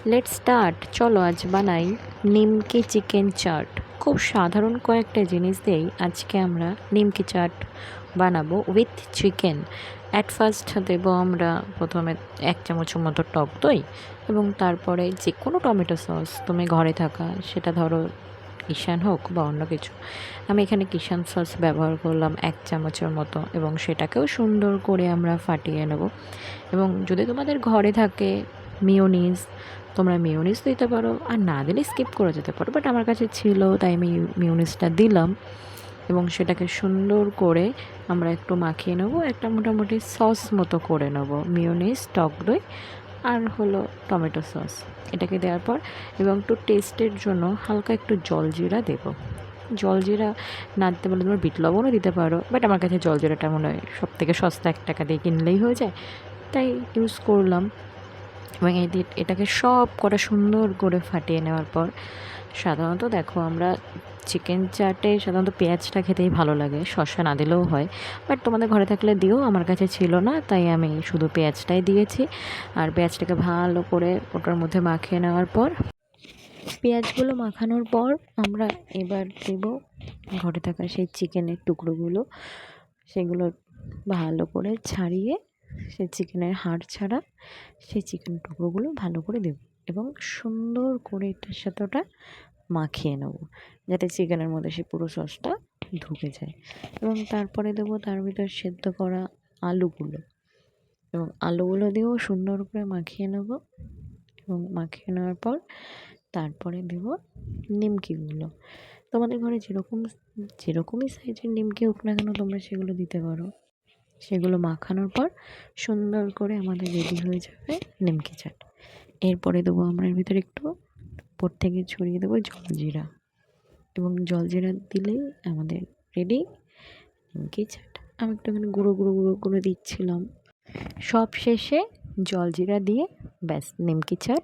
Let's start. চলো আজ বানাই নিমকি চিকেন চাট। খুব সাধারণ কয়েকটা জিনিস দিয়েই আজকে আমরা নিমকি চাট বানাবো উইথ চিকেন। অ্যাট ফার্স্ট দেবো আমরা প্রথমে 1 চামচের মতো টক দই এবং তারপরে যে কোনো টমেটো সস তুমি ঘরে থাকা, সেটা ধরো কিষান হোক বা অন্য কিছু। আমি এখানে কিষান সস ব্যবহার করলাম 1 চামচের মতো এবং সেটাকেও সুন্দর করে আমরা ফাটিয়ে নেব। এবং যদি তোমাদের ঘরে থাকে মিওনিজ, তোমরা মিওনিজ দিতে পারো, আর না দিলে স্কিপ করে যেতে পারো, বাট আমার কাছে ছিল তাই আমি মিওনিজটা দিলাম। এবং সেটাকে সুন্দর করে আমরা একটু মাখিয়ে নেবো, একটা মোটামুটি সস মতো করে নেবো, মিওনিজ, টক দই আর হলো টমেটো সস। এটাকে দেওয়ার পর এবং একটু টেস্টের জন্য হালকা একটু জলজিরা দেবো। জলজিরা না দিতে পারলে তোমরা বিট লবণও দিতে পারো, বাট আমার কাছে জলজিরাটা মনে হয় সবথেকে সস্তা, 1 টাকা দিয়ে কিনলেই হয়ে যায়, তাই ইউজ করলাম। এবং এটাকে সব কটা সুন্দর করে ফাটিয়ে নেওয়ার পর, সাধারণত দেখো আমরা চিকেন চাটে সাধারণত পেঁয়াজটা খেতেই ভালো লাগে, শসা না দিলেও হয়, বাট তোমাদের ঘরে থাকলে দিও, আমার কাছে ছিল না তাই আমি শুধু পেঁয়াজটাই দিয়েছি। আর পেঁয়াজটাকে ভালো করে ওটার মধ্যে মাখিয়ে নেওয়ার পর, পেঁয়াজগুলো মাখানোর পর আমরা এবার দেব ঘরে থাকা সেই চিকেনের টুকরোগুলো। সেগুলো ভালো করে ছাড়িয়ে, সেই চিকেনের হাড় ছাড়া সেই চিকেন টুকরোগুলো ভালো করে দেব এবং সুন্দর করে এটার সাথে ওটা মাখিয়ে নেব, যাতে চিকেনের মধ্যে সে পুরো সসটা ঢুকে যায়। এবং তারপরে দেবো তার ভিতর সেদ্ধ করা আলুগুলো, এবং আলুগুলো দিয়েও সুন্দর করে মাখিয়ে নেব। এবং মাখিয়ে নেওয়ার পর তারপরে দেব নিমকিগুলো। তোমাদের ঘরে যেরকমই সাইজের নিমকি হোক না কেন তোমরা সেগুলো দিতে পারো। সেগুলো মাখানোর পর সুন্দর করে আমাদের রেডি হয়ে যাবে নিমকি চাট। এরপরে দেবো আমরা এর ভিতরে একটু উপর থেকে ছড়িয়ে দেবো জলজিরা, এবং জলজিরা দিলেই আমাদের রেডি নিমকি চাট। আমি একটুখানি গুঁড়ো গুঁড়ো গুঁড়ো করে দিচ্ছিলাম। সব শেষে জলজিরা দিয়ে ব্যাস নিমকি চাট